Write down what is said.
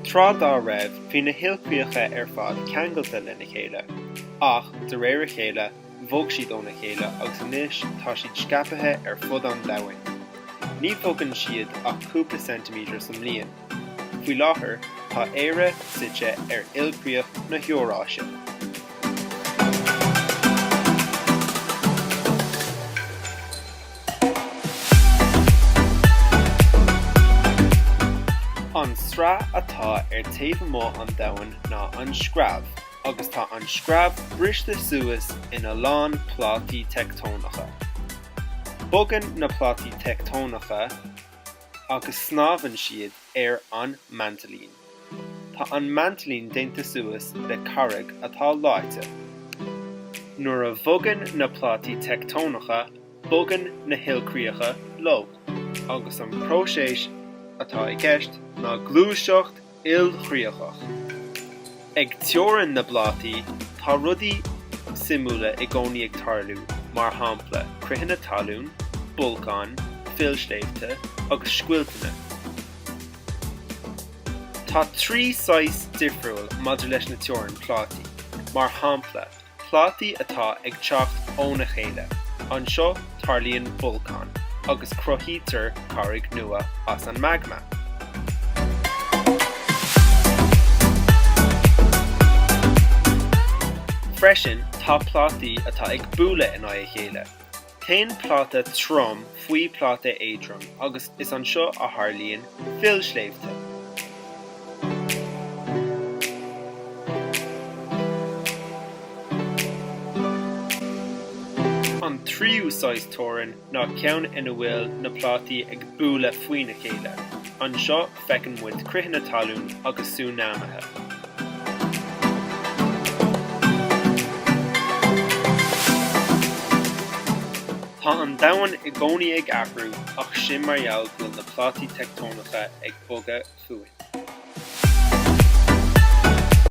Trá dá raibh hí na hilcríocha ar fad ceangalta lena chéile, ach de réir a chéile, bhog siad óna chéile agus anois tá siad scapathe ar fud an domhain. Ní bhogann siad ach cúpla centiméadar sa mbliain. Faoi láthair, tá éire suite ar ilcríoch na heoráise. An srá atá ar taobh mó an domhain ná an screab, agus tá an screab briste suas ina lán Plátaí Teicteonacha. Bogann na Plátaí Teicteonacha agus snábhann siad ar an mantalín. Tá an mantalín déanta suas le carreg atá láite. Nuair a bhogann na Plátaí Teicteonacha, bogann na hilcríocha lo, agus an próiséis atá I gceist ná glúiseacht ilchríochach. Ag teorann na blátaí, tá rudaí simúla I gcónaí ag tarlú, mar shampla cruthanna talún, bulcán, fillsléimte agus scuilteanna. Tá trí sais difriúil maidir leis na teorann plátaí, mar shampla plátaí atá ag teacht óna chéile, anseo tarlaíonn bulcán, agus cruthaítear carreg nua as an magma. Freisin, tá plátaí atá ag bualadh in aghaidh chéile. Cén pláta trom faoi pláta éadrom agus is anseo a tharlaíonn fillsléimte. An tríú sais tórann ná ceann ina bhfuil na plátaí ag bualadh faoi na chéile, anseo feicinn muid cruthanna talún agus súnámathe. Tá an domhain I gcónaí ag athrú ach sin mar gheall bhfuil na Plátaí Teicteonacha ag bogadh fuain.